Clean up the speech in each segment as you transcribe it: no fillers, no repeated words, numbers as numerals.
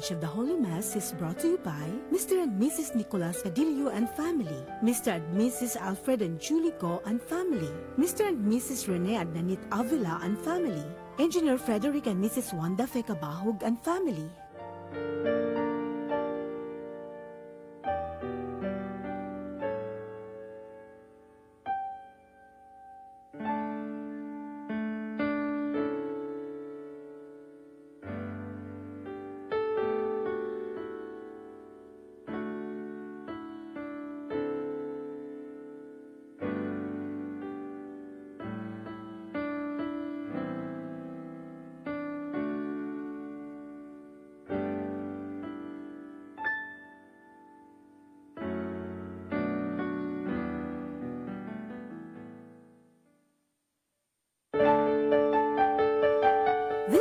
coverage of the Holy Mass is brought to you by Mr. and Mrs. Nicolas Cadillo and family, Mr. and Mrs. Alfred and Julie Go and family, Mr. and Mrs. Rene Adnanit Avila and family, Engineer Frederick and Mrs. Wanda Fecabahog and family.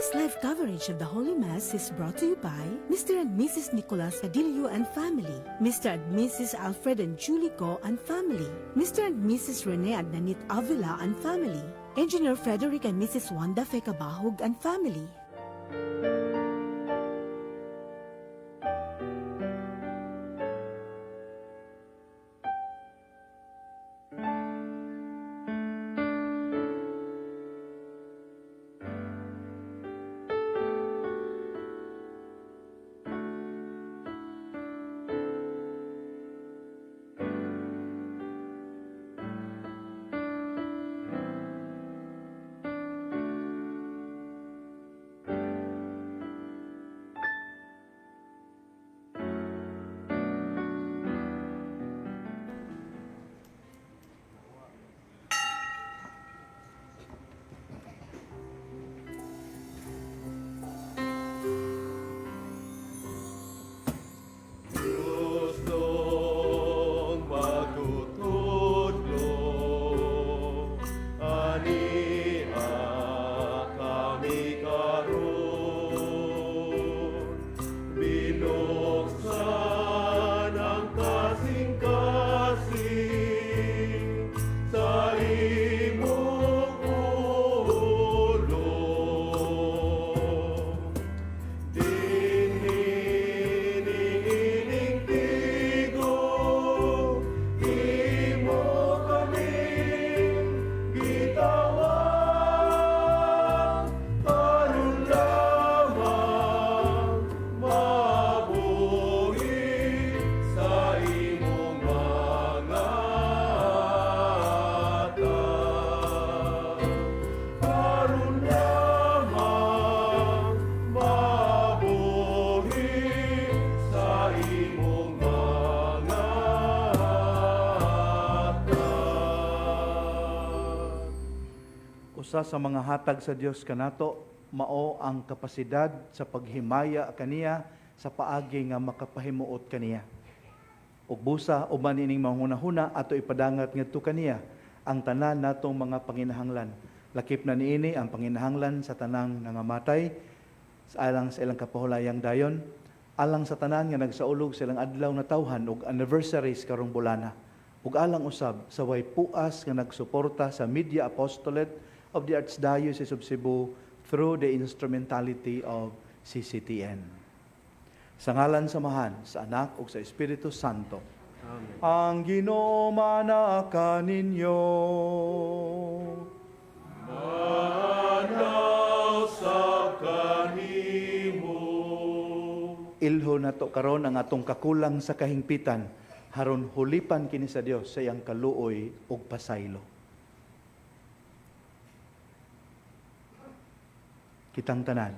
This live coverage of the Holy Mass is brought to you by Mr. and Mrs. Nicolas Cadillo and family, Mr. and Mrs. Alfred and Julie Go and family, Mr. and Mrs. Rene Adnanit Avila and family, Engineer Frederick and Mrs. Wanda Fecabahog and family. Usa sa mga hatag sa Dios kanato mao ang kapasidad sa paghimaya kaniya sa paagi nga makapahimuot kaniya. Ug busa uban ining mahuna-huna ato ipadangat ngadto kaniya ang tanan natong mga panginahanglan. Lakip na niini ang panginahanglan sa tanang nangamatay alang sa ilang kapahulayang dayon, alang sa tanan nga nagsaulog sa ilang adlaw na tawhan ug anniversaries karong bulana. Ug alang usab sa way puas nga nagsuporta sa Media Apostolate of the Archdiocese of Cebu through the instrumentality of CCTN. Sa ngalan samahan sa Anak ug sa Espiritu Santo. Amen. Ang Ginoo manaka ninyo. Manaw sa kanimo. Ilho nato karon ang atong kakulang sa kahingpitan haron hulipan kini sa Dios sa iyang kaluoy ug pasaylo. Kitang tanan.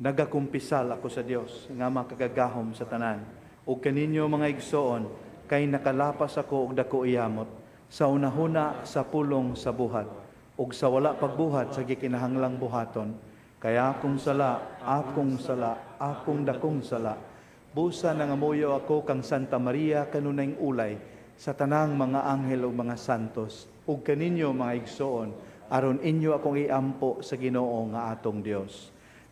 Nagakumpisal ako sa Dios nga makagagahom sa tanan. Ug kaninyo mga igsoon kay nakalapas ako og dako iyamot sa unahuna sa pulong sa buhat ug sa wala pagbuhat sa gikinahanglang buhaton. Kaya akong sala, akong dakong sala. Busa nangamuyo ako kang Santa Maria kanunayng ulay sa tanang mga anghel ug mga santos ug kaninyo mga igsoon aron inyo akong iampo sa Ginoo nga atong Dios.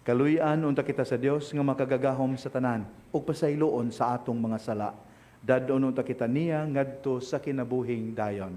Kaluy-an unta kita sa Dios nga makagagahom sa tanan ug pasayloon sa atong mga sala. Dadon unta kita niya ngadto sa kinabuhing dayon.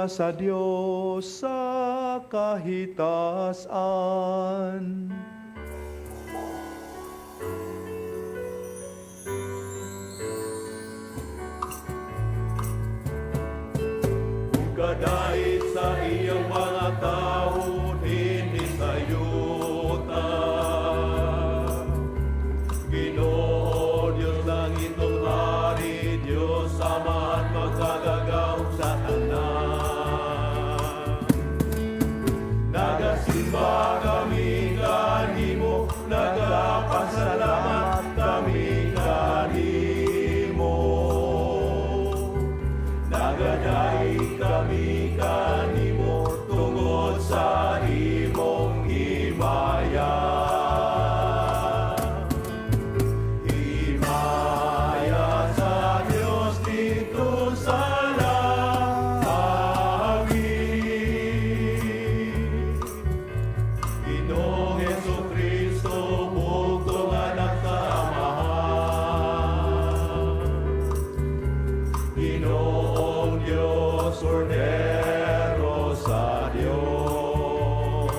Gloria sa Dios sa kahitasan. Kadait sa iyang mga tao, hindi sayuta. Ginoo, Diyos ng itong hari, Diyos Ama at magkagagaw sa tanan. Nagasimba kami kanimo, nagapasalamat kami kanimo. Nagadai kami kanimo tungod sa imong himaya. Himaya sa Dios dito sa langit. Ginoong Jesucristo, bugtong anak sa Amahan. Ginoong Diyos, Cordero sa Diyos.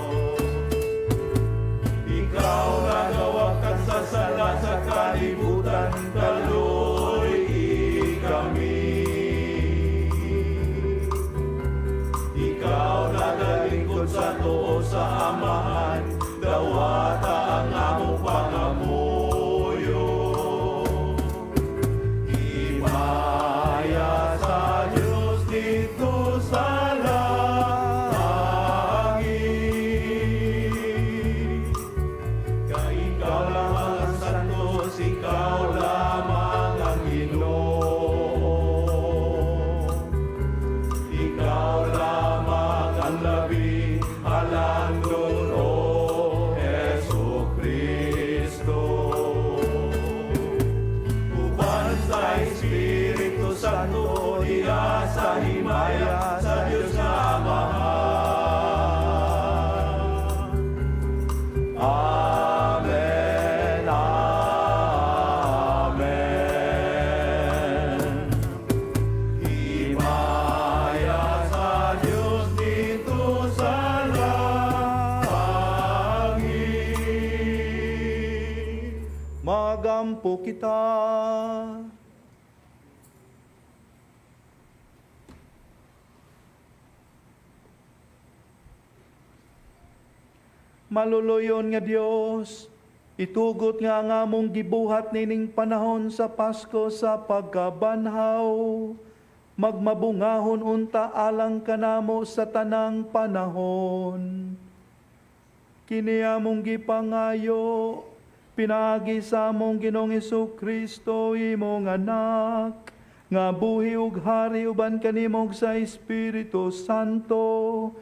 Ikaw nagawakan sa sala sa kalibutan, kaluoy kami. Ikaw nagalingkod sa tuo sa Amahan, dawata ang among pangamuyo. Himaya sa Diyos dito sa langit. Kay ikaw lamang ang santos, ikaw lamang ang Ginoo. Ikaw lamang ang labi, halangdon o Jesucristo. Uban sa Espiritu Santo, diha sa himaya sa Diyos na Amahan. Amen, amen. Himaya sa Diyos dito sa langit. Magampo kita. Maluluyon nga Dios, itugot nga ang among gibuhat nining panahon sa Pasko sa pagkabanhaw. Magmabungahon unta alang kanamo sa tanang panahon. Kini among gipangayo, pinaagi sa among Ginoong Jesucristo, imong anak, nga buhi ug hari uban kanimog sa Espiritu Santo,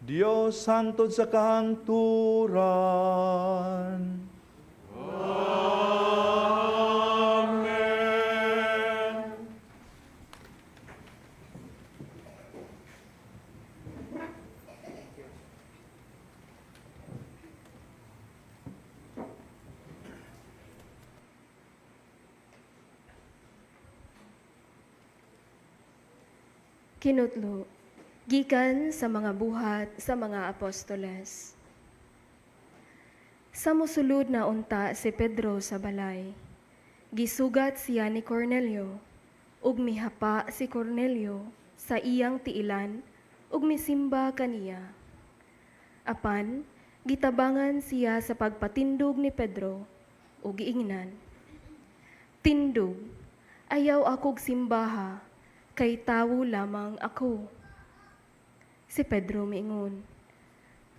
Dios hangtod sa kahangturan. Amen. Kinutlo, gikan sa mga buhat sa mga apostoles. Sa mosulod na unta si Pedro sa balay, gisugat siya ni Cornelio, ug mihapa si Cornelio sa iyang tiilan, ug misimba kaniya. Apan, gitabangan siya sa pagpatindog ni Pedro, ug giingnan, "Tindog, ayaw akog simbaha, kay tawo lamang ako." Si Pedro miingon,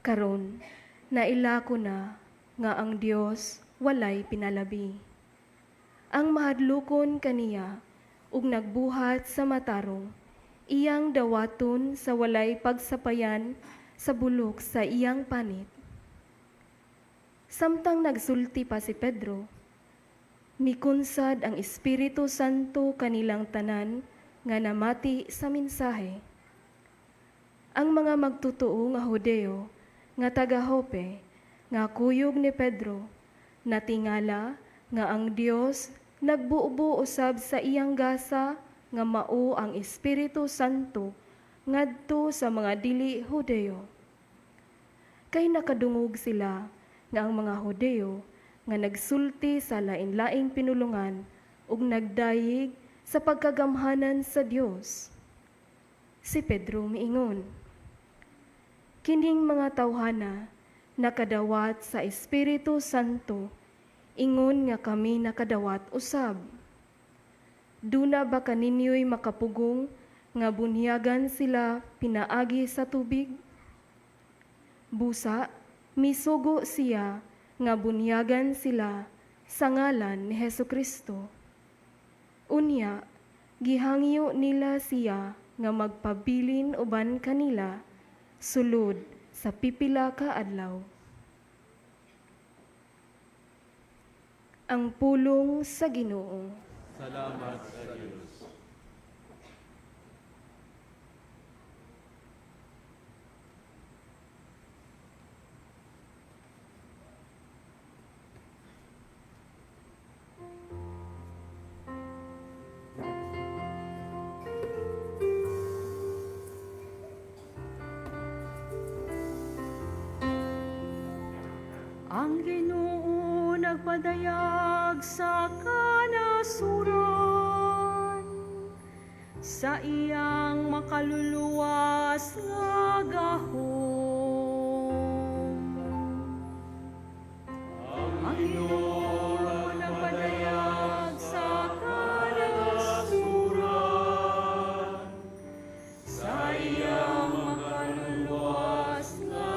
"Karon, naila ko na nga ang Dios walay pinalabi. Ang mahadlokon kaniya ug nagbuhat sa matarong, iyang dawaton sa walay pagsapayan sa bulok sa iyang panit." Samtang nagsulti pa si Pedro, mikunsad ang Espiritu Santo kanilang tanan nga namati sa mensahe. Ang mga magtutuo nga Hudeo nga taga Joppe nga kuyog ni Pedro natingala nga ang Dios nagbuubo usab sa iyang gasa nga mao ang Espiritu Santo ngadto sa mga dili Hudeo. Kay nakadungog sila nga ang mga Hudeo nga nagsulti sa lain-laing pinulungan ug nagdayig sa pagkagamhanan sa Dios. Si Pedro miingon, "Kining mga tawhana nakadawat sa Espiritu Santo, ingon nga kami nakadawat usab. Duna ba kaninyo'y makapugong nga bunyagan sila pinaagi sa tubig? Busa, misugo siya nga bunyagan sila sa ngalan ni Hesukristo. Unya, gihangyo nila siya nga magpabilin uban kanila sulod sa pipila ka adlaw." Ang pulong sa Ginoo. Salamat sa Diyos. Ang Ginoo nagpadayag sa kanasuran, sa iyang makaluluwas nga gahom. Ang Ginoo nagpadayag sa kanasuran, sa iyang makaluluwas nga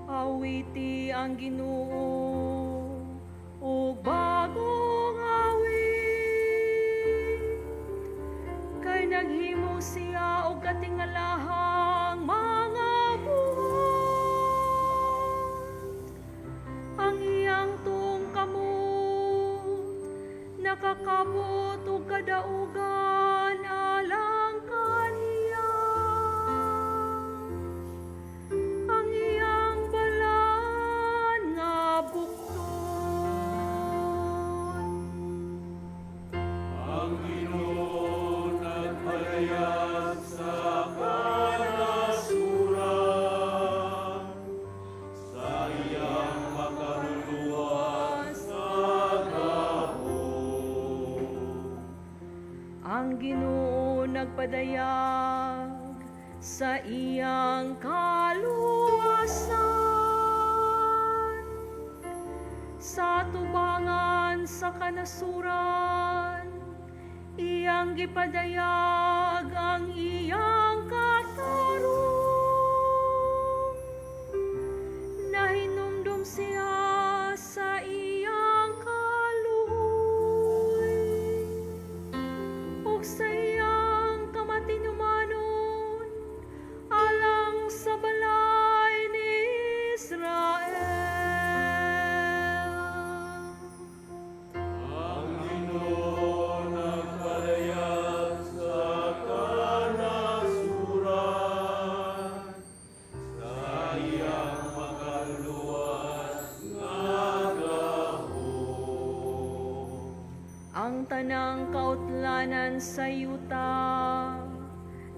awiti ang Ginoo ug bagong awit, kay naghimo siya og katingalahang mga buhat. Ang iyang tungkamot nakakabot og kadaugan alang kaniya. Ang iyang balan nga bukton. Ang Ginoo nagpadayag sa kanasuran, sa iyang makaluluwas nga gahom. Ang Ginoo nagpadayag sa iyang kaluwasan, sa tubangan sa kanasuran, iyang gipadayag ang iyang katarong. Nahinumdum siya sa iyang kaluoy, ug sa iyang kamatinumanon alang sa balay ni Israel. Ang Ginoo nagpadayag sa kanasuran, sa iyang makaluluwas nga gahom. Ang tanang kautlanan sa yuta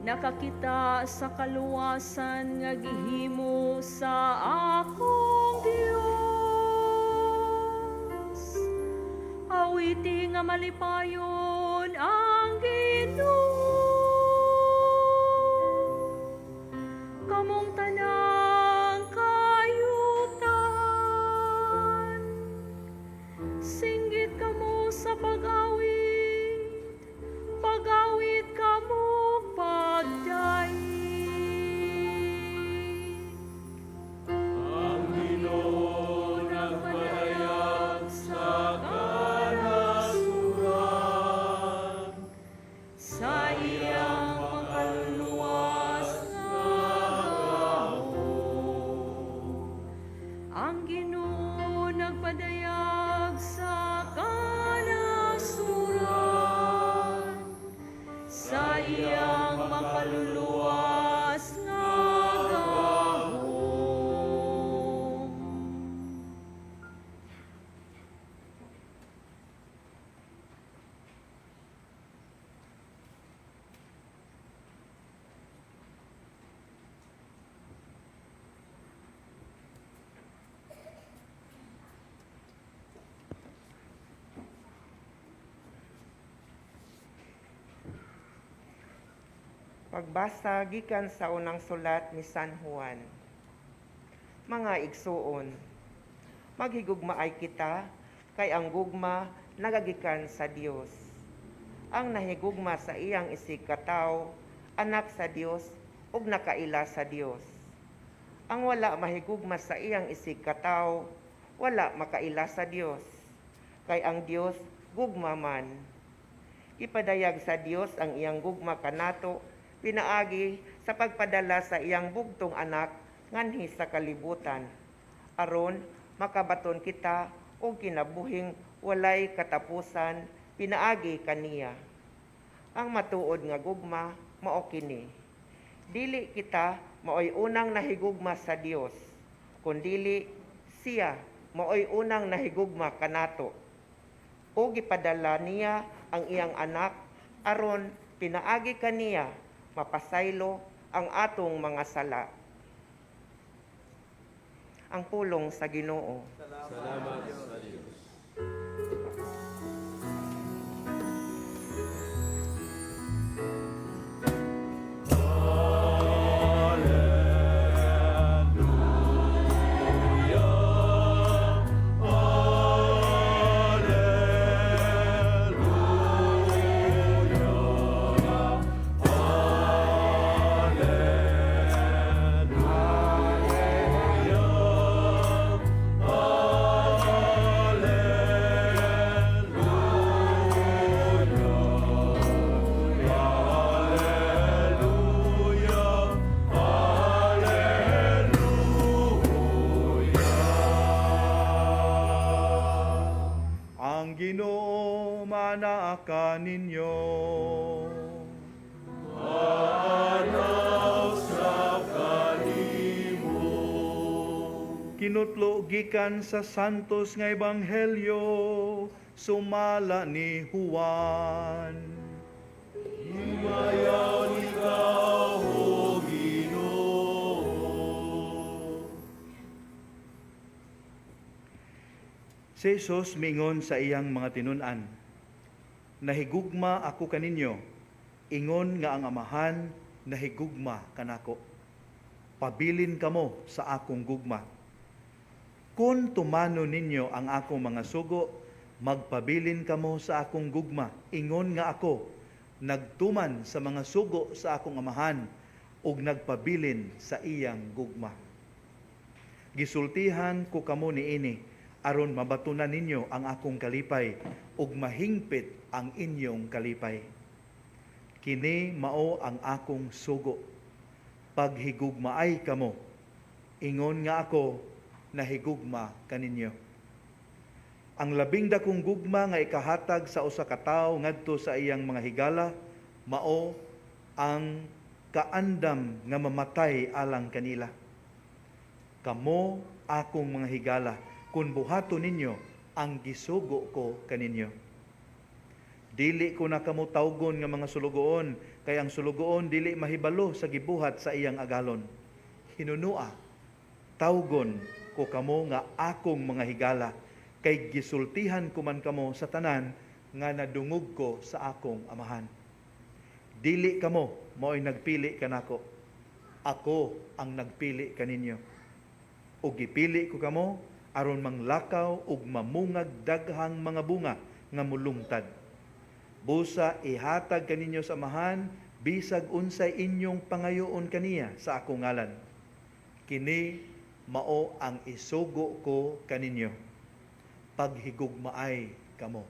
nakakita sa kaluwasan nga gihimo sa akong Dios. Awiti nga malipayon ang Ginoo. Kamong tanang kayutan, singgit kamo sa pag-awit, pag-awit kamo pagdaig. Ang Ginoo nagpadayag sa kanasuran, Sa iyang makaluluwas nga gahom. Ang Ginoo nagpadayag sa kanasuran, sa iyang makaluluwas nga gahom. Pagbasa gikan sa unang sulat ni San Juan. Mga igsuon, maghigugmaay kita kay ang gugma nagagikan sa Dios. Ang nahigugma sa iyang isigkataw, anak sa Dios ug nakaila sa Dios. Ang wala mahigugma sa iyang isigkataw, wala makaila sa Dios. Kay ang Dios gugma man. Ipadayag sa Dios ang iyang gugma kanato pinaagi sa pagpadala sa iyang bugtong anak nganhi sa kalibutan aron makabaton kita og kinabuhing walay katapusan pinaagi kaniya. Ang matuod nga gugma mao kini: dili kita maoy unang nahigugma sa Dios, kundili siya maoy unang nahigugma kanato ug gipadala niya ang iyang anak aron pinaagi kaniya mapasaylo ang atong mga sala. Ang pulong sa Ginoo. Salamat sa Diyos. Ang Ginoo manaa ninyo. Kinutlo gikan sa santos nga ebanghelyo sumala ni Juan. Himayaw ikaw, O Ginoo. Si Jesus mingon sa iyang mga tinun-an, nahigugma ako kaninyo, ingon nga ang amahan nahigugma kanako. Pabilin kamo sa akong gugma. Kung tumano ninyo ang akong mga sugo, magpabilin kamo sa akong gugma. Ingon nga ako, nagtuman sa mga sugo sa akong amahan, ug nagpabilin sa iyang gugma. Gisultihan ko kamo niini, aron mabatunan ninyo ang akong kalipay, ug mahingpit ang inyong kalipay. Kini mao ang akong sugo. Paghigugmaay kamo, ingon nga ako, nahigugma kaninyo. Ang labing dakong gugma nga ikahatag sa usa ka tawo ngadto sa iyang mga higala mao ang kaandam nga mamatay alang kanila. Kamo akong mga higala, kun buhato ninyo ang gisugo ko kaninyo. Dili ko na kamo tawgon nga mga sulugoon, kay ang sulugoon dili mahibalo sa gibuhat sa iyang agalon. Hinunua, tawgon ko kamo nga akong mga higala, kay gisultihan ko man kamo sa tanan nga nadungog ko sa akong amahan. Dili kamo mao'y nagpili kanako, ako ang nagpili kaninyo. O gipili ko kamo aron manglakaw ug mamungag daghang mga bunga nga mulungtad. Busa ihatag kaninyo sa amahan bisag unsay inyong pangayoon kaniya sa akong ngalan. Kini mao ang isugo ko kaninyo. Paghigugmaay kamo.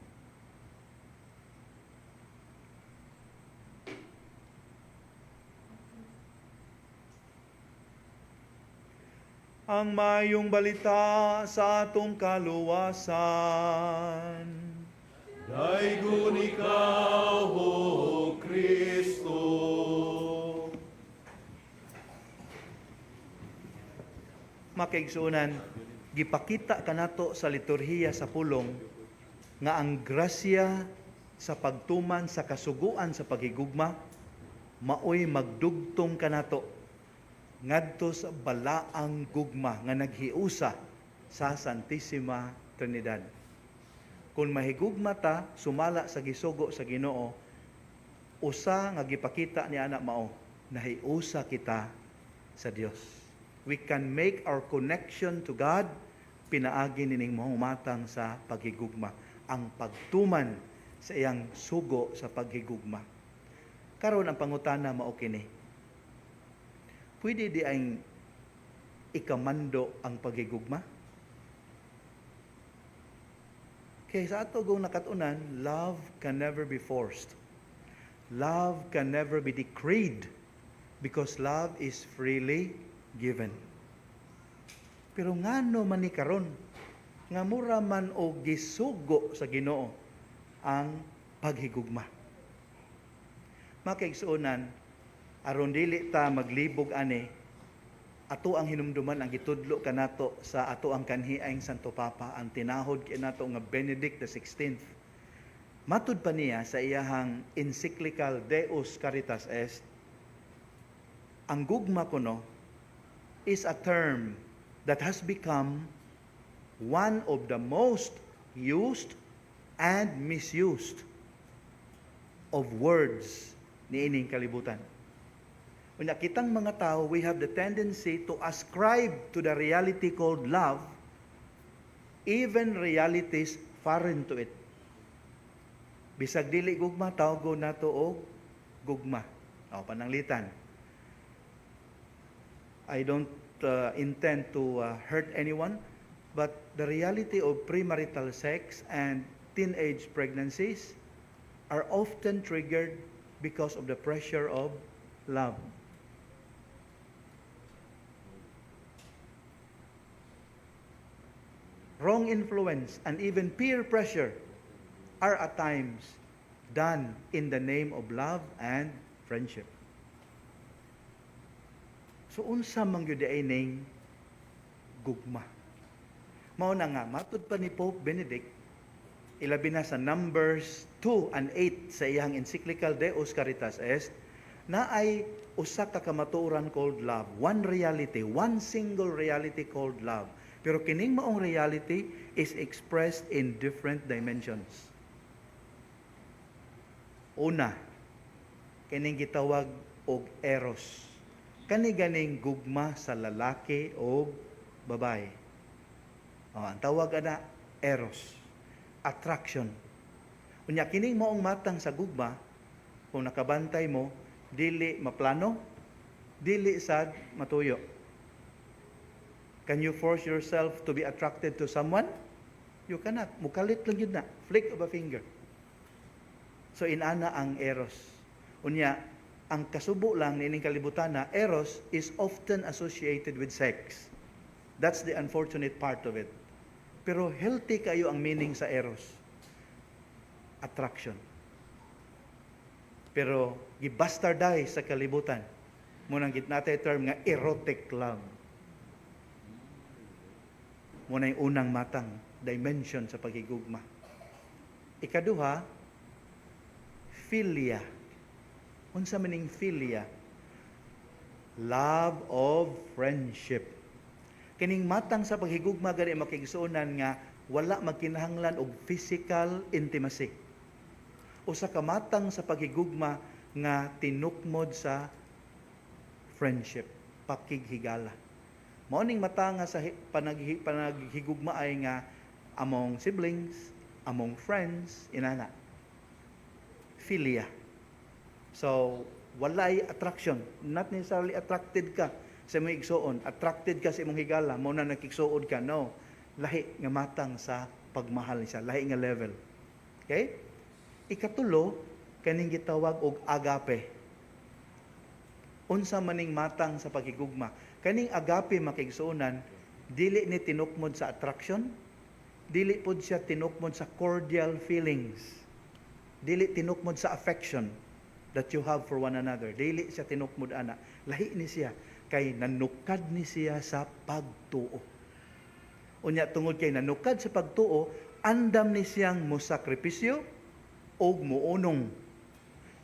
Ang mayong balita sa atong kaluwasan. Daigon ikaw, O Kristo. Makaigsunan, gipakita kanato sa liturhiya sa pulong nga ang grasya sa pagtuman sa kasuguan sa paghigugma maoy magdugtong kanato ngadto sa balaang gugma nga naghiusa sa Santissima Trinidad. Kung mahigugma ta sumala sa gisugo sa Ginoo, usa nga gipakita ni ana mao nahiusa kita sa Dios. We can make our connection to God pinaagi nining mahumatang sa paghigugma, ang pagtuman sa iyang sugo sa paghigugma. Karon ang pangutana mao kini. Pwede di ang ikamando ang paghigugma? Kaya sa ato gong nakatunan, love can never be forced. Love can never be decreed because love is freely given. Pero ngano man ni karon nga mura man og gisugo sa Ginoo ang paghigugma. Makaigsuonan aron dili ta maglibog ani ato ang hinumduman ang gitudlo kanato sa ato ang kanhi aing Santo Papa ang tinahod kay nato nga Benedict XVI. Matud pa niya sa iyahang encyclical Deus Caritas Est, ang gugma kuno is a term that has become one of the most used and misused of words ni ining kalibutan. Unya kitang mga tao, we have the tendency to ascribe to the reality called love even realities foreign to it. Bisag dili gugma, tawgo nato og gugma. O pananglitan. I don't intend to hurt anyone, but the reality of premarital sex and teenage pregnancies are often triggered because of the pressure of love. Wrong influence and even peer pressure are at times done in the name of love and friendship. So unsa man gyud ay ning gugma. Mao na nga matud pa ni Pope Benedict ilabi na sa Numbers 2 and 8 sa iyang encyclical Deus Caritas Est na ay usa ka kamatuoran called love, one reality, one single reality called love. Pero kining maong reality is expressed in different dimensions. Una, kining gitawag og eros. Kani ganing gugma sa lalaki o babae. Ang tawag ana eros, attraction. Unya kining maong matang sa gugma, kung nakabantay mo, dili maplano, dili sad matuyo. Can you force yourself to be attracted to someone? You cannot. Mukalit lang yun na. Flick of a finger. So inana ang eros. Unya, ang kasubo lang ni ining kalibutan na eros is often associated with sex. That's the unfortunate part of it. Pero healthy kayo ang meaning sa eros. Attraction. Pero gibastardize sa kalibutan. Munang gitnatay term nga erotic love. Muna yung unang matang dimension sa paghigugma. Ikaduha, philia. Unsa maning philia? Love of friendship. Kining matang sa paghigugma gani makigsuonan nga wala magkinahanglan og physical intimacy. Usa ka matang sa paghigugma nga tinukmod sa friendship, pakighigala. Mao ning mata nga sa panaghigugma ay nga among siblings, among friends, inana. Philia. So, walay attraction. Not necessarily attracted ka sa imong igsuon. Attracted ka sa imong higala, mao na nakigsuod ka. No. Lahi nga matang sa pagmahal niya. Lahi nga level. Okay? Ikatulo, kaning gitawag og agape. Unsa maning matang sa paghigugma. Kaning agape makigsuonan, dili ni tinukmod sa attraction, dili pod siya tinukmod sa cordial feelings, dili tinukmod sa affection that you have for one another. Dili siya tinukmod ana. Lahi ni siya kay nanukad ni siya sa pagtuo. Unya tungod kay nanukad sa pagtuo, andam ni siyang mosakripisyo og muunong.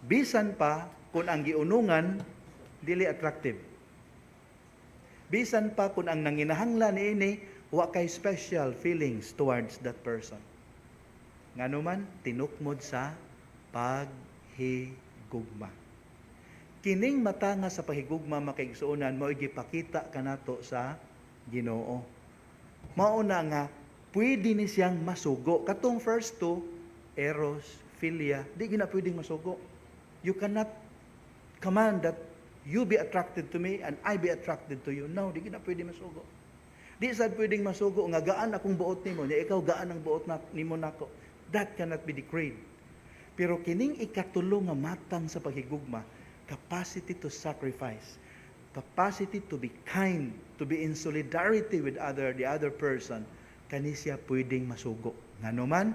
Bisan pa kung ang giunungan dili attractive. Bisan pa kung ang nanginahanglan niini wa kay special feelings towards that person. Ngano man tinukmod sa paghigugma. Kining matanga sa pahigugma makaigsuonan mo gipakita kanato sa Ginoo. Mauna nga pwede ni siyang masugo. Katong first two, eros, philia, di gina pwedeng masugo. You cannot command that you be attracted to me and I be attracted to you. No, di gina pwede masugo. Di sad pwedeng masugo nga gaan akong buot nimo, nya ikaw gaan ang buot nimo nako. That cannot be decreed. Pero kining ikatulo nga matang sa paghigugma, capacity to sacrifice, capacity to be kind, to be in solidarity with the other person, kani siya pwedeng masugo. Ngano man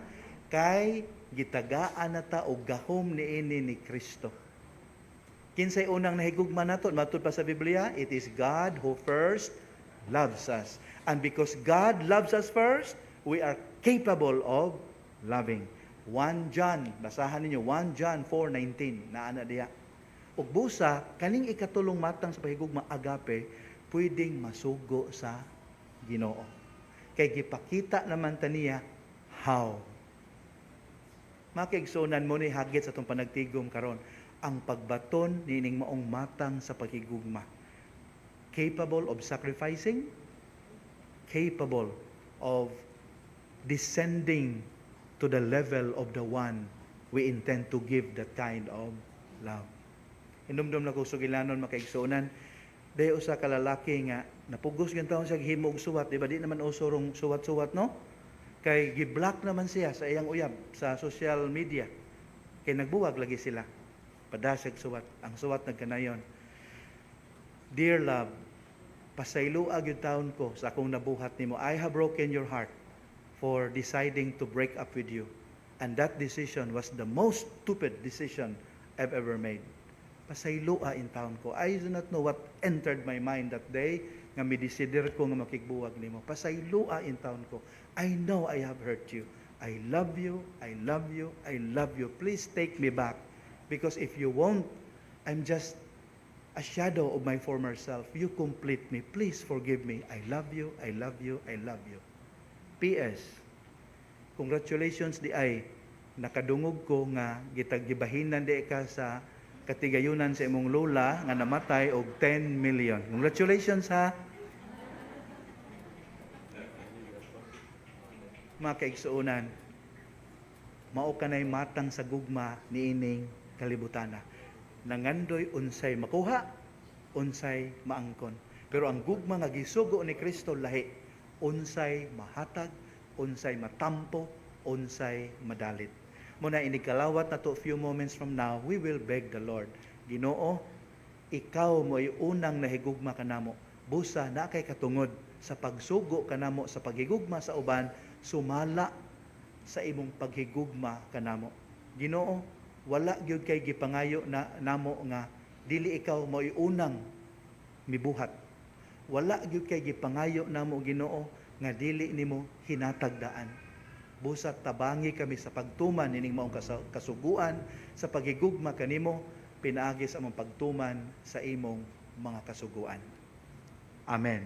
kay gitagaan nata og gahom niini ni Kristo. Kinsay unang nahigugma nato matud pa sa Biblia, it is God who first loves us. And because God loves us first, we are capable of loving. 1 John, basahan ninyo 1 John 4:19 na ana diha. Ug busa kaning ikatulong matang sa pahigugma agape pwedeng masugo sa Ginoo. Kay gipakita naman taniya how. Makaigsunan mo ni hagit sa atong panagtigom karon ang pagbaton nining maong matang sa paghigugma. Capable of sacrificing, capable of descending to the level of the one we intend to give that kind of love. Hinumdum na ko sugilanon makaigsunan, dayo usa ka lalaki nga napugos gyud taon siya himog suwat, di ba? Di naman usurong suwat-suwat, no? Kay gi-block naman siya sa iyang uyab sa social media. Kay nagbuwag lagi sila. Padasig suwat. Ang suwat nagkanayon. Dear love, pasayloa gyud taon ko sa akong nabuhat nimo. I have broken your heart for deciding to break up with you. And that decision was the most stupid decision I've ever made. Pasayloa in taon ko. I do not know what entered my mind that day nga midesider ko nga makigbuwag nimo. Pasayloa in taon ko. I know I have hurt you. I love you. I love you. I love you. Please take me back. Because if you won't, I'm just a shadow of my former self. You complete me. Please forgive me. I love you. I love you. I love you. P.S. Congratulations di ay nakadungog ko nga gitagibahinan di ka sa katigayunan sa imong lola nga namatay og 10 million. Congratulations ha. Mga kaigsuonan, mao kanay matang sa gugma niining kalibutana. Nangandoy unsay makuha, unsay maangkon. Pero ang gugma nga gisugo ni Kristo lahi, unsay mahatag, unsay matampo, unsay madalit. Muna inikalawat na to a few moments from now, we will beg the Lord, Ginoo, ikaw mo ay unang nahigugma kanamo. Busa na kay katungod sa pagsugo kanamo sa paghigugma sa uban, sumala sa imong paghigugma kanamo. Ginoo, wala gyud kay gipangayo na namo nga dili ikaw mo ay unang mibuhat. Wala gyud kay gipangayo namo Ginoo nga dili nimo hinatagdaan. Busa tabangi kami sa pagtuman nining maong kasuguan sa paghigugma kanimo, pinaagi sa among pagtuman sa imong mga kasuguan. Amen.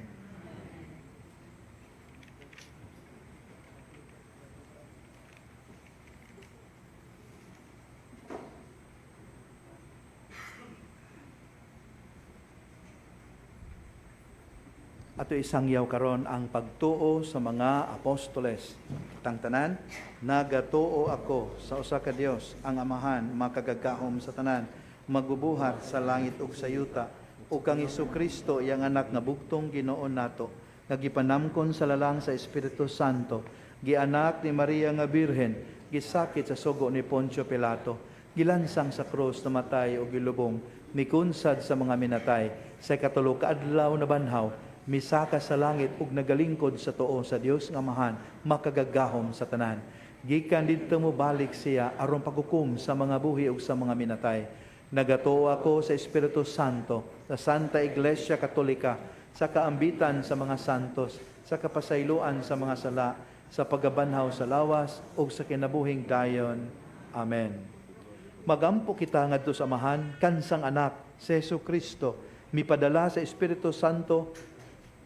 Ato isang yaw karon ang pagtuo sa mga apostoles. Kitang tanan, nagatuo ako sa usa ka Dios, ang Amahan, makagagahom sa tanan, magbubuhat sa langit ug sa yuta, ug kang Hesukristo iyang anak nga bugtong Ginoo nato, nga gipanamkon sa lalang sa Espiritu Santo, gianak ni Maria nga Birhen, gisakit sa sugo ni Poncio Pilato, gilansang sa krus, namatay ug gilubong, mikunsad sa mga minatay, sa ikatulo ka adlaw na banhaw, misaka sa langit ug nagalingkod sa tuo sa Dios nga Amahan, makagagahom sa tanan. Gikan didto mo balik siya aron paghukom sa mga buhi ug sa mga minatay. Nagatuo ako sa Espiritu Santo, sa Santa Iglesia Katolika, sa kaambitan sa mga santos, sa kapasayloan sa mga sala, sa pagabanhaw sa lawas ug sa kinabuhing dayon. Amen. Magampo kita ngadto sa Amahan kansang anak si Hesukristo, mipadala sa Espiritu Santo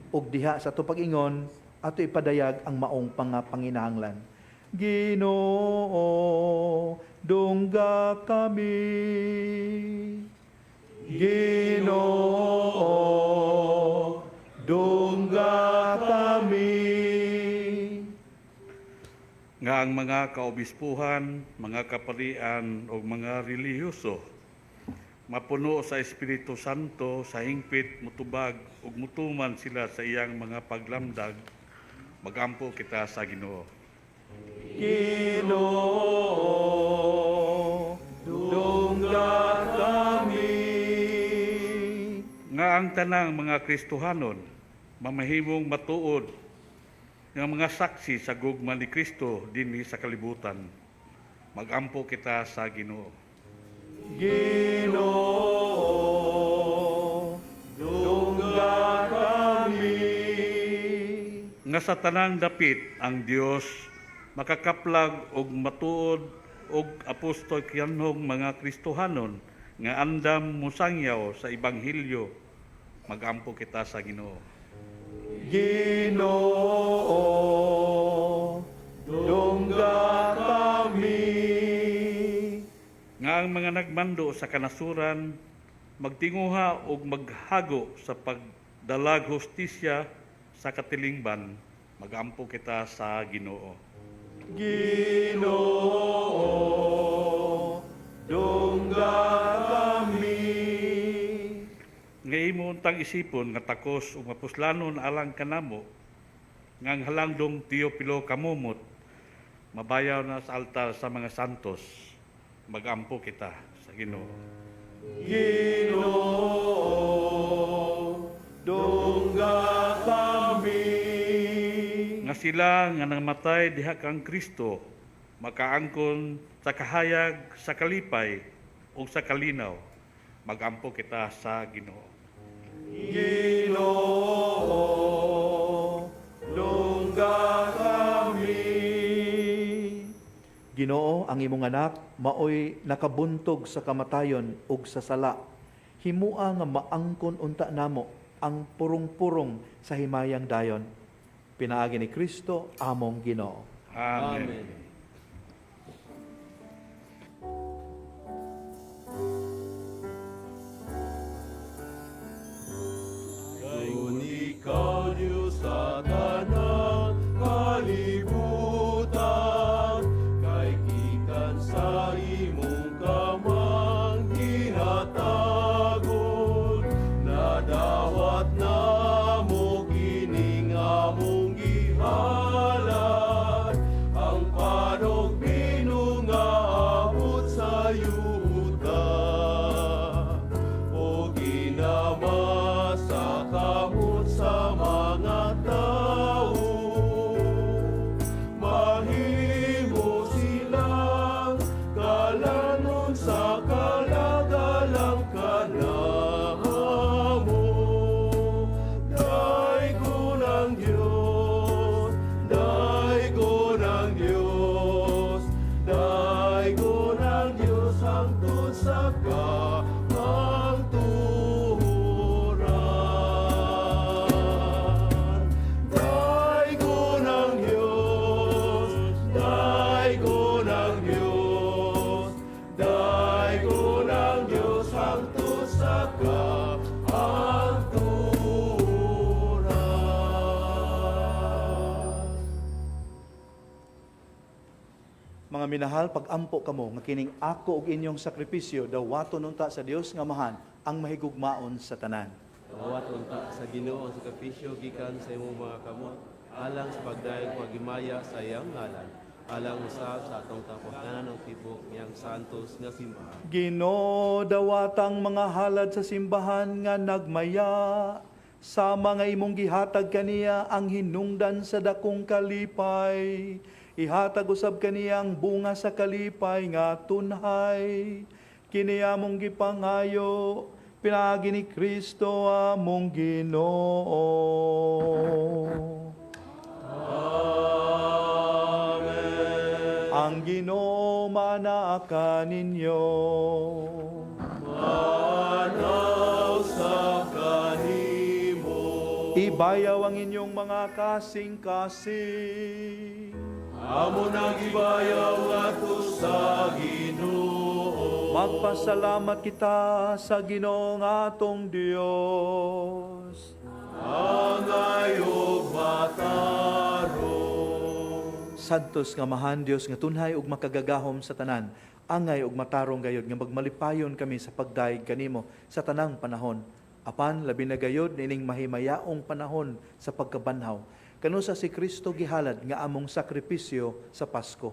ug diha sa ato pag-ingon ato ipadayag ang maong panginahanglan. Ginoo, dungga kami. Ginoo, dungga kami. Nga ang mga kaobispuhan, mga kaparian o mga relihiyoso mapuno sa Espiritu Santo sa hingpit mutubag ug mutuman sila sa iyang mga paglamdag, magampo kita sa Ginoo. Ginoo, dungga kami. Nga ang tanang mga Kristohanon mamahimong matuod nga mga saksi sa gugma ni Kristo dinhi sa kalibutan, magampo kita sa Ginoo. Ginoo, dungga kami. Nga sa tanang dapit ang Dios makakaplag og matuod og apostolyanhong mga Kristohanon nga andam musangyaw sa ebanghelyo, magampo kita sa Ginoo. Ginoo, dungga kami. Nga ang mga nagmando sa kanasuran magtinguha og maghago sa pagdalag hustisya sa katilingban, magampo kita sa Ginoo. Ginoo, dungga kami. Nga imo untang isipon nga takos ug mapuslanon alang kanamo, nga ang halangdong Teopilo kamumot mabayaw na sa altar sa mga santos, magampo kita sa Ginoo. Ginoo, dungga kami. Nga sila nga namatay diha kang Kristo makaangkon sa kahayag, sa kalipay ug sa kalinaw, magampo kita sa Ginoo. Ginoo, dungga kami. Ginoo, ang imong anak maoy nakabuntog sa kamatayon ug sa sala. Himua nga maangkon unta namo ang purong-purong sa himayang dayon. Pinaagi ni Kristo among Ginoo. Amen. Gayon ikaw, Diyos sa tanang kalibutan, kay gikan sa imong kamang ginatagon, nadawat namo kining among gihalad, ang panog binunga abot sa yuta, o ginama sa kamot sa mga tao, mahimo silang kalanon sa kalagalang kanamo. Daigon ang Diyos, daigon ang Diyos, daigon ang Diyos hangtod sa kamangturan. Daigon ang Diyos, daigon ang Diyos, daigon ang Diyos hangtod sa kamangturan. Mga minahal, pag-ampo kamo nga kining ako ug inyong sakripisyo dawaton unta sa Dios nga mahan ang mahigugmaon sa tanan. Dawat unta sa Ginoo ang sakripisyo gikan sa imong mga kamot alang sa pagdayeg paghimaya sa iyang ngalan alang usab sa atong kapakanan ng tibok niyang santos nga simbahan. Ginoo, dawatang mga halad sa simbahan nga nagmaya sa mga imong gihatag kaniya ang hinungdan sa dakong kalipay. Ihatag usab kaniya ang bunga sa kalipay nga tunhay. Kini among gipangayo, pinaagi ni Kristo among Ginoo. Ang Ginoo manaa ninyo. Manaw sa kanimo, Ibayaw ang inyong mga kasing-kasing. amo nagibayaw ato sa Ginoo. Magpasalamat kita sa Ginoong atong Dios. Angay ug matarong. Santos nga mahan Dios nga tunhay ug makagagahom sa tanan. Angay ug matarong gayod nga magmalipayon kami sa pagdaig kanimo sa tanang panahon. Apan labi na gayod nining mahimayaong panahon sa pagkabanhaw. Kanusa si Kristo gihalad nga among sakripisyo sa Pasko.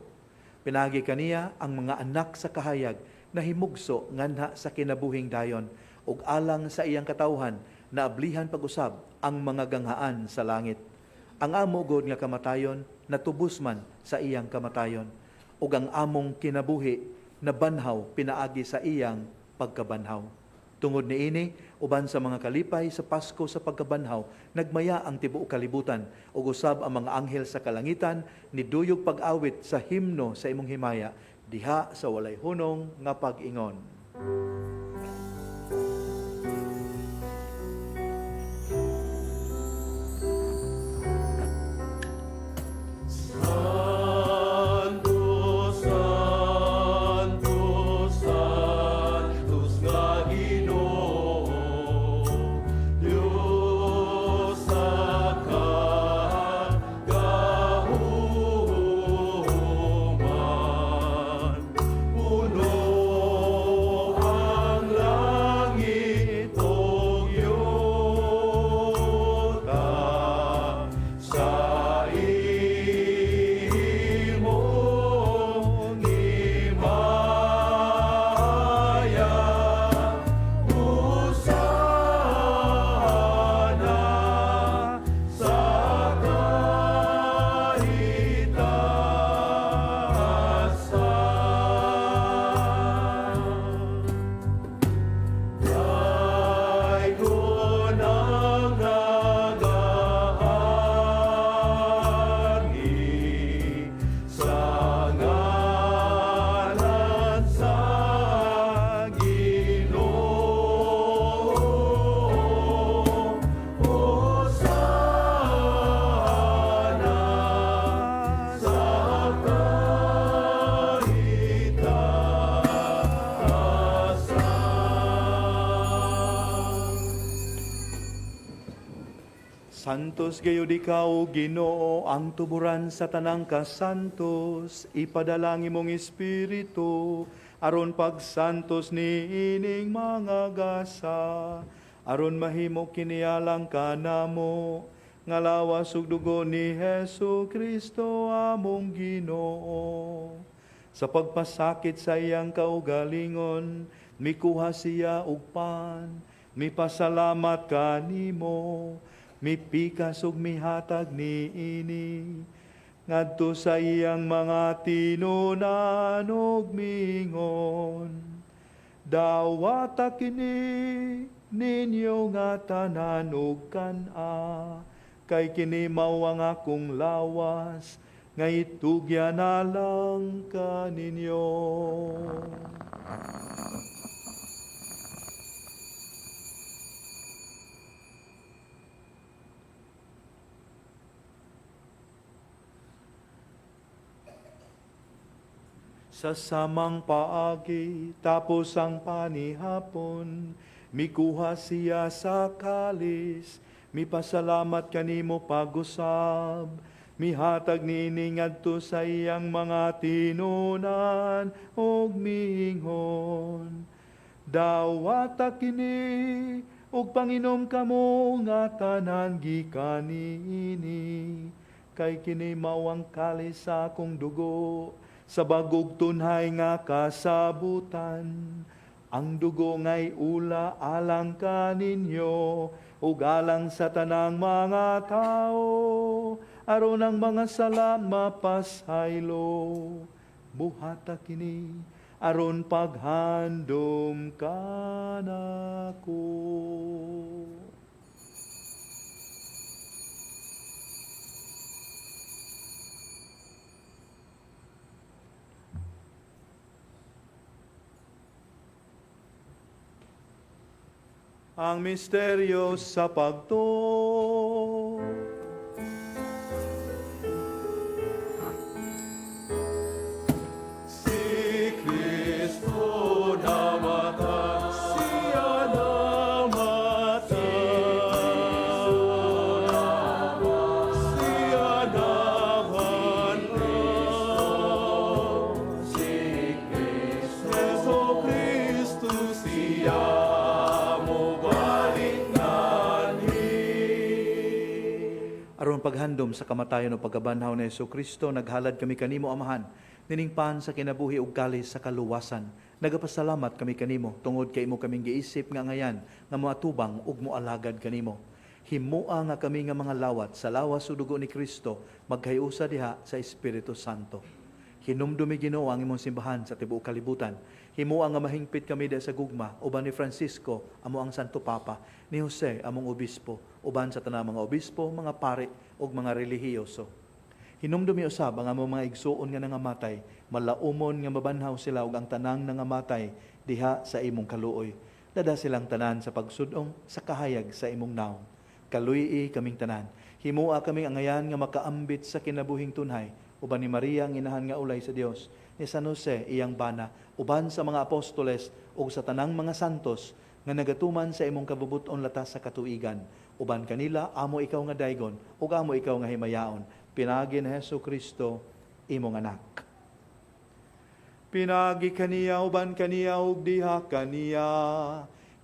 Pinagi kaniya ang mga anak sa kahayag na himugso nganha sa kinabuhing dayon ug alang sa iyang katawhan na ablihan pag-usab ang mga ganghaan sa langit. Ang amo gud nga kamatayon natubos man sa iyang kamatayon ug ang among kinabuhi na banhaw pinaagi sa iyang pagkabanhaw. Tungod niini, uban sa mga kalipay sa Pasko sa pagkabanhaw, nagmaya ang tibuok kalibutan ug usab ang mga anghel sa kalangitan niduyog pag-awit sa himno sa imong himaya diha sa walay hunong nga pag-ingon. Santo, Santo, Santos nga Ginoo, Dios sa kagahuman. Puno ang langit ug yuta sa imong himaya. Hosana sa kahitasan. Dayon ang nagahari sa ngalan sa Ginoo. Hosana sa kahitasan. Santos gayud ikaw, Ginoo, ang tuburan sa tanang kasantos, ipadala ang imong espiritu aron pagsantos niining mga gasa, aron mahimo kinialang kanamo nga lawas ug dugo ni Hesu Kristo among Ginoo. Sa pagpasakit sa iyang kaugalingon, mikuha siya og pan, mipasalamat kanimo, mipikas ug mihatag niini ngadto sa iyang mga tinunan ug mingon. Dawata kini ninyo nga tanan ug kan-a, kay kini mao ang akong lawas nga itugya na lang kaninyo. Sa samang paagi, tapos ang panihapon, mikuha siya sa kalis, mipasalamat kanimo pag-usab, mihatag niini ngadto sa iyang mga tinunan ug miingon. Dawata kini ug panginom kamo nga tanan gikan niini, kay kini mao ang kalis sa akong dugo sa bagog tunhay nga kasabutan. Ang dugo nga'y ula alang kaninyo ug alang sa tanang mga tao, aron ang mga sala mapashaylo. Buhata kini aron paghandom kanako. Ang misteryo sa pagtuo. Si Kristo na paghandom sa kamatayon o pagkabanhaw ni Jesucristo, naghalad kami kanimo, Amahan, niningpan sa kinabuhi ug kalis sa kaluwasan. Nagapasalamat kami kanimo tungod kay imo kaming giisip nga ngayan nga moatubang ug moalagad kanimo. Himua nga kami nga mga lawat sa lawas ug dugo ni Kristo magkayusa diha sa Espiritu Santo. Hinumdumi Ginoo ang imong simbahan sa tibuok kalibutan. Himua nga mahingpit kami diha sa gugma uban ni Francisco amo ang Santo Papa, ni Jose among obispo, uban sa tanang mga obispo, mga pari ug mga relihiyoso. Hinumdumi usab ang among mga igsuon nga nangamatay, malaumon nga mabanhaw sila ug ang tanang nangamatay diha sa imong kaluoy. Dada silang tanan sa pagsudong sa kahayag sa imong naong. Kaluyi kaming tanan. Himua kaming angayan nga makaambit sa kinabuhing tunhay, uban ni Maria ang inahan nga ulay sa Dios, ni San Jose iyang bana, uban sa mga apostoles ug sa tanang mga santos nga nagatuman sa imong kabubuton latas sa katuigan. Uban kanila amo ikaw nga daygon ug amo ikaw nga himayaon. Pinagi ni Jesucristo imong anak. Pinagi kaniya uban kaniya ug diha kaniya.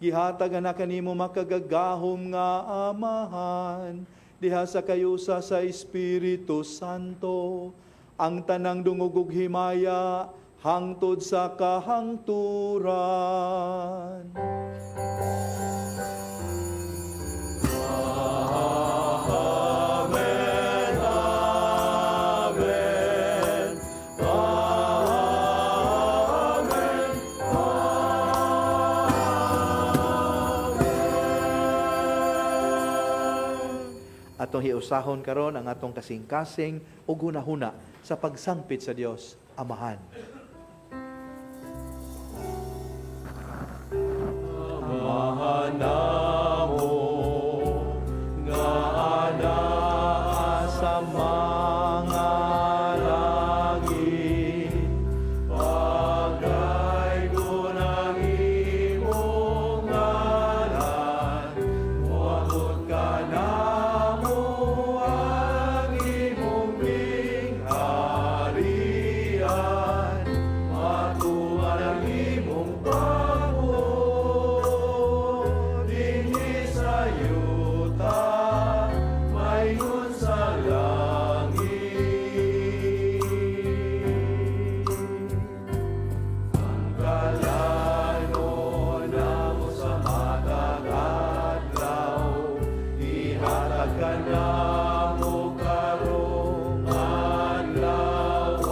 Gihatag na kanimo makagagahom nga Amahan, diha sa kayusa sa Espiritu Santo, ang tanang dungog ug himaya hangtod sa kahangturan. Atong hiusahon karon ang atong kasing-kasing ug hunahuna sa pagsangpit sa Dios Amahan. Amahan namo nga anaa sa mga langit, pagaygon ang imong ngalan, moabot ka namo ang imong bingharian, matuman ang imong pagbuot, dinhi sa yuta, mayroon sa langit. Ang kalanon namo sa matag adlaw, ihatag ka namo karong adlaw,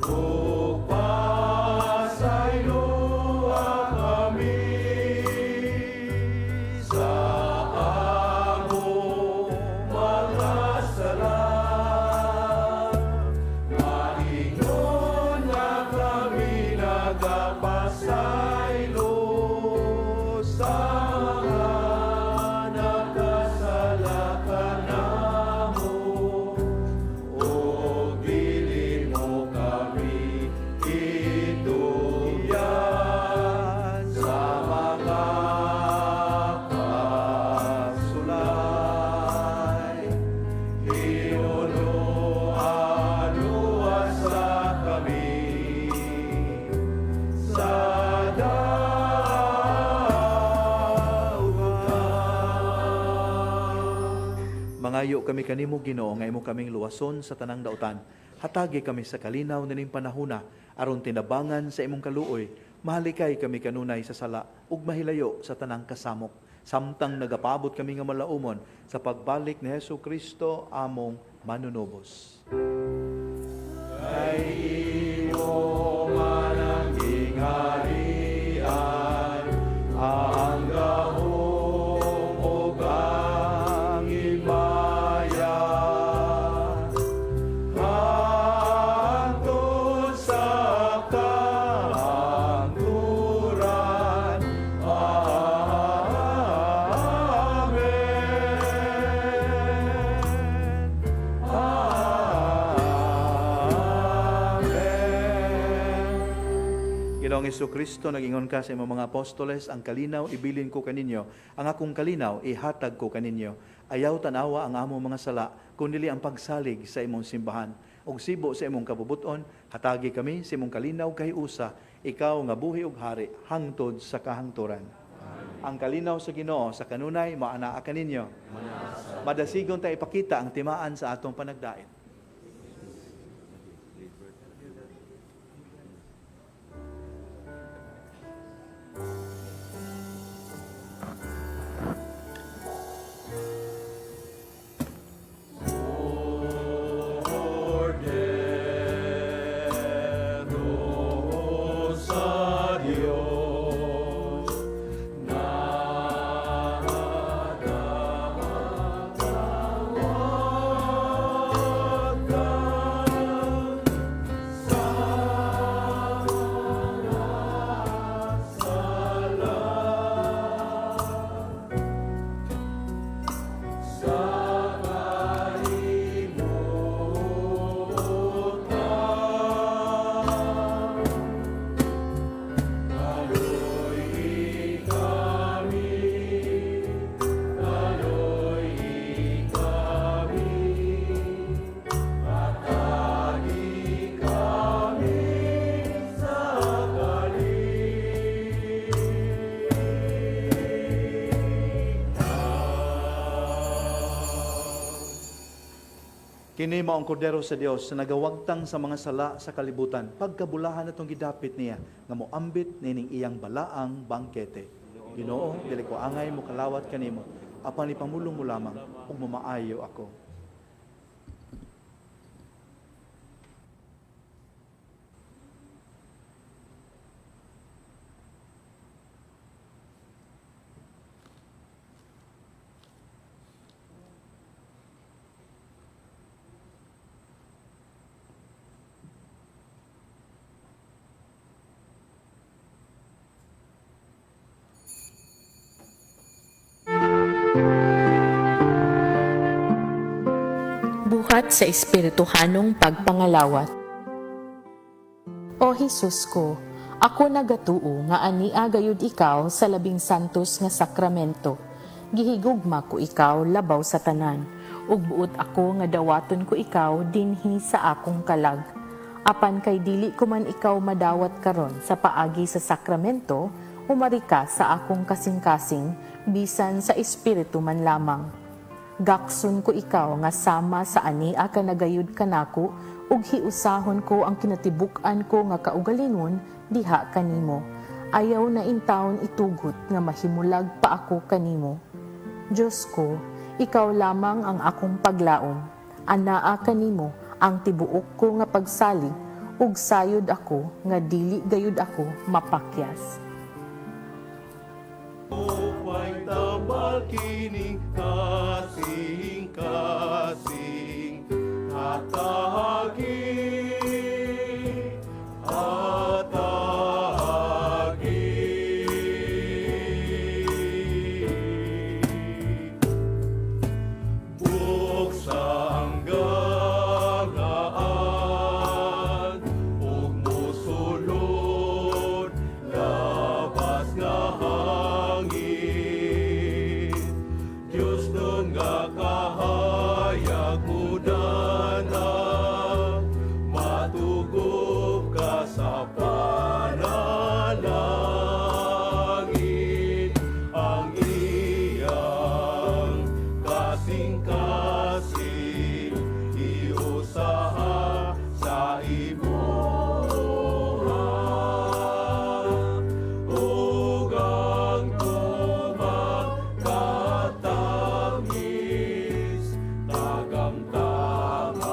ug pasayloa kami sa among mga sala. Maingon nga kami nagapasaylo sa mga nakasala kanamo, o dili mo kami itugyan sa mga kasulay. Iuno-anuas sa kami sa dautan. Mangayo kami kanimo Ginoo nga imo kaming luwason sa tanang dautan. Hatagi kami sa kalinaw nining panahona aron tinabangan sa imong kaluoy. Mahalikay kami kanunay sa sala ug mahilayo sa tanang kasamok. Samtang nagapabot kami nga malaumon sa pagbalik ni Jesucristo among manunubos. Kay imo man ang gingharian, ang gahom ug ang himaya, hangtod sa kahangturan. Ginoong Jesucristo, nag-ingon ka sa imong mga apostoles, ang kalinaw ibilin ko kaninyo, ang akong kalinaw ihatag ko kaninyo. Ayaw tanawa ang among mga sala, kundi ang pagsalig sa imong simbahan. Og sibo sa imong kabubuton, hatagi kami sa imong kalinaw kay usa, ikaw nga buhi ug hari hangtod sa kahangturan. Ang kalinaw sa Ginoo sa kanunay maanaa kaninyo. Madasigon ta ipakita ang timaan sa atong panagdain. Cordero sa Diyos, Kini mao ang kordero sa Dios na nagawagtang sa mga sala sa kalibutan. Pagkabulahan atong gidapit niya nga moambit nining iyang balaang bangkete. Ginoo, dili ko angay mo kalawat kanimo. Apan ipamulong mo lamang ug mamaayo ako. Buhat sa espirituhanong pagpangalawat. O Hesus ko, ako nagatuo nga ania gayud ikaw sa labing santos nga sakramento. Gihigugma ko ikaw labaw sa tanan, ug buot ako nga dawaton ko ikaw dinhi sa akong kalag. Apan kay dili ko man ikaw madawat karon sa paagi sa sakramento, umari ka sa akong kasing-kasing bisan sa espiritu man lamang. Gakson ko ikaw nga sama sa ania ka nagayud kanako ug hiusahon ko ang kinatibuk-an ko nga kaugalingon diha kanimo. Ayaw na intawon itugot nga mahimulag pa ako kanimo. Diyos ko, ikaw lamang ang akong paglaom. Anaa kanimo ang tibuok ko nga pagsalig ug sayod ako nga dili gayud ako mapakyas. upay tambal kining kasing-kasing atahagi. Buksang gagaan ug musulod labas nga hangin. Diyos nun nga kahayag mudana, matugop ka sa panalangin. Ang iyang kasing-kasing iusaha sa imuha. Ug ang tumang katamis, tagamtama,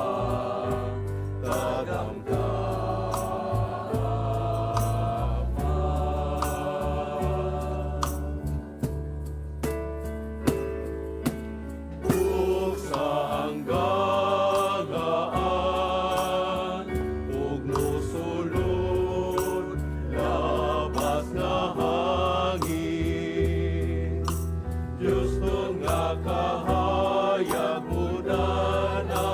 buksang gagaan ug musulod labas nga hangin. Diyos nun nga kahayag mudana,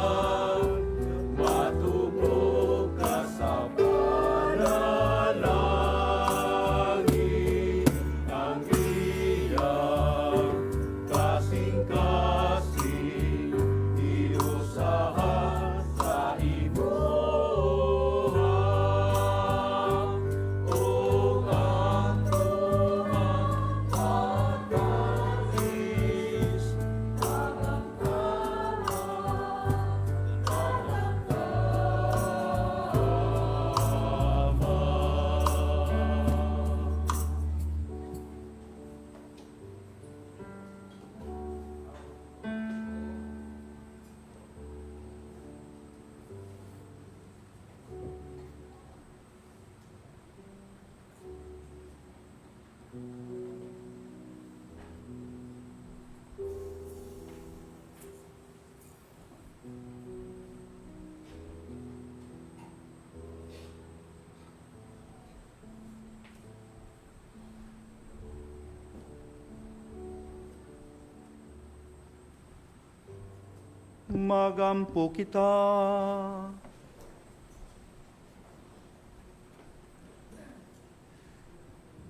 matubog ka sa panalangin. Ang iyang kasing-kasing iusaha sa imuha. Ug ang tumang Magampo kita.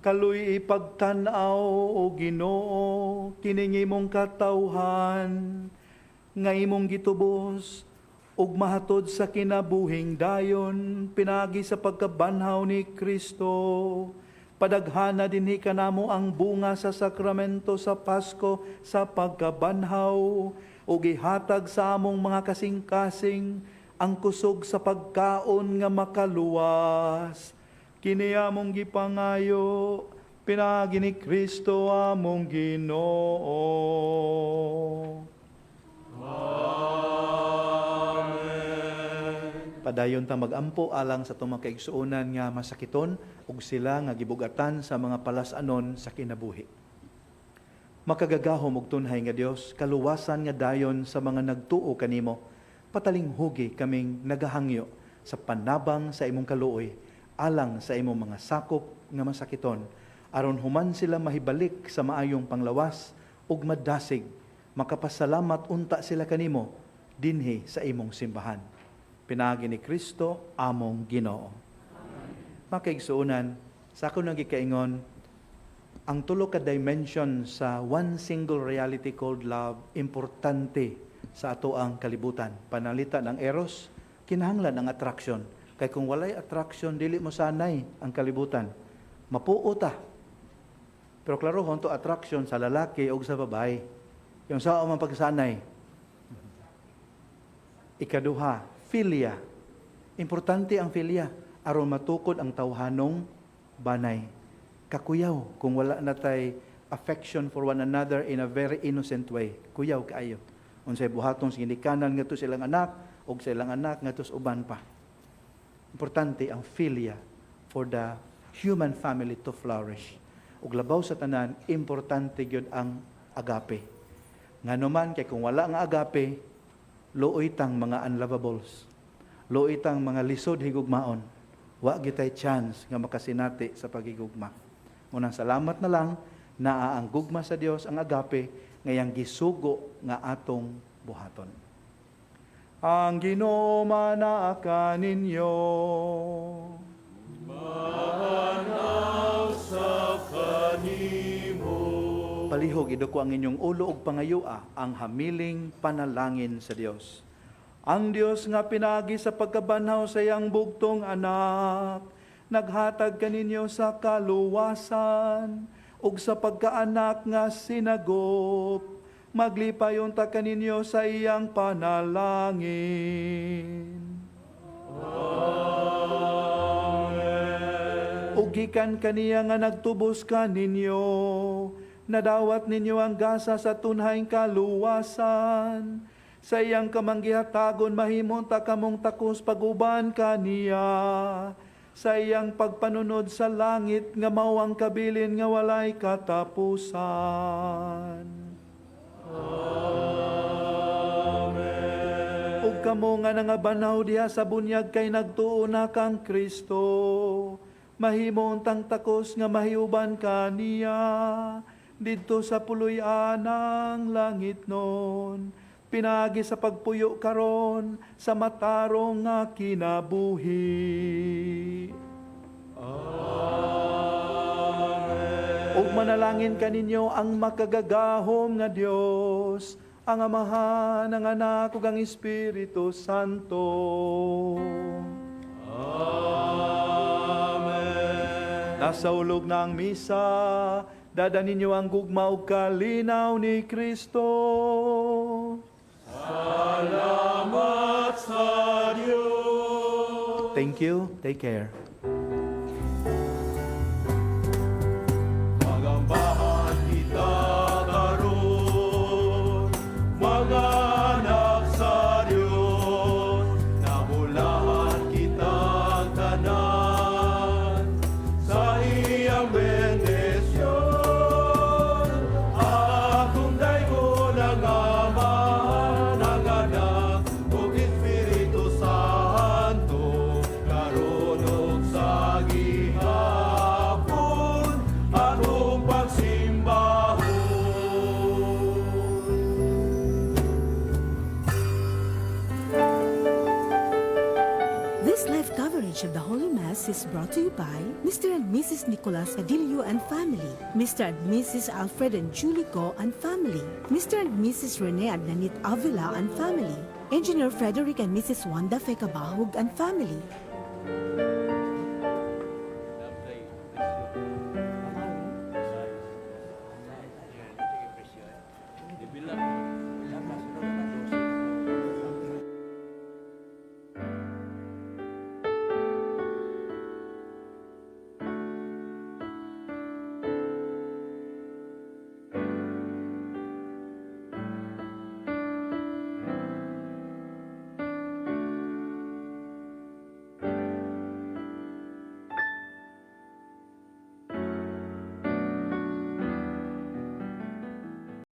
Kaluy ipagtanaw o Ginoo kining imong katawhan nga imong gitubos ug mahatod sa kinabuhing dayon pinagi sa pagkabanhaw ni Kristo. Padaghana dinhi kanamo ang bunga sa sakramento sa Pasko sa pagkabanhaw ug ihatag sa among mga kasing-kasing ang kusog sa pagkaon nga makaluwas. Kini among gipangayo pinagi ni Kristo among Ginoo. Padayon ta magampo alang sa tumang kaigsuonan nga masakiton ug sila nga gibugatan sa mga palasanon sa kinabuhi. Makagagahom og tunhay nga Dios, kaluwasan nga dayon sa mga nagtuo kanimo, pataling hugi kaming nagahangyo sa panabang sa imong kaluoy, alang sa imong mga sakop nga masakiton, aron human sila mahibalik sa maayong panglawas ug madasig, makapasalamat unta sila kanimo dinhi sa imong simbahan. Pinagi ni Kristo among Ginoo. Makaigsuonan, sa ako nang gikaingon, ang tulo ka dimension sa one single reality called love, importante sa ato ang kalibutan. Panalita ng eros, kinahanglan ang attraction. Kay kung walay attraction, dili mo sanay ang kalibutan. Mapuo ta. Pero klaro, honto attraction sa lalaki o sa babae. Yung sa man pagsanay. Ikaduha, philia. Importante ang philia aron matukod ang tawhanong banay. Kakuyaw kung wala na tay affection for one another in a very innocent way. Kuyaw kaayo. Unsay buhaton sa ginikanan ngadto sa ilang anak o sa ilang anak ngadto sa uban pa. Importante ang philia for the human family to flourish. Ug labaw sa tanan, importante gyud ang agape. Nganuman kay kung wala nga agape, luoy tang mga unlovables. Luoy tang mga lisod higugmaon. Wa gitay chance nga makasinati sa pagigugma. Unang salamat na lang naa ang gugma sa Dios ang agape ngayang gisugo nga atong buhaton. Ang Ginoo manaa ninyo. Manaw sa kanimo. Palihog iduko ang inyong ulo ug pangayua ang hamiling panalangin sa Dios. Ang Dios nga pinagi sa pagkabanhaw sa iyang bugtong anak, naghatag kaninyo sa kaluwasan ug sa pagkaanak nga sinagop, maglipayon ta kaninyo sa iyang panalangin. Amen. Ug gikan kaniya nga nagtubos kaninyo, nadawat ninyo ang gasa sa tunhayng kaluwasan, sa iyang kamanggihatagon mahimong ta kamong takos paguban kaniya, sa iyang pagpanunod sa langit nga mawang kabilin nga walay katapusan. Amen. Ug kamo nga nangabanaw diha sa bunyag kay nagtuo na kang Kristo, mahimong tang takos nga mahiuban kaniya didto sa puloy-an ng langit nun, pinagi sa pagpuyo karon sa matarong nga kinabuhi. Amen. Ug manalangin kaninyo ang makagagahom nga Dios, ang Amahan, ang Anak ug ang Espiritu Santo. Amen. Nasa ulog na ang misa, dada ninyo ang gugma ug kalinaw ni Kristo. Salamat sa Diyos. Thank you. Take care. Magambahan kita karon, mga anak sa Diyos, nabulahan kitang tanan sa iyang bendisyon. Akong daygon ang Ama, Espiritu Santo, karon ug is brought to you by Mr. and Mrs. Nicolas Cadillo and family, Mr. and Mrs. Alfred and Julie Go and family, Mr. and Mrs. Rene and Nanit Avila and family, Engineer Frederick and Mrs. Wanda Fekabahog and family.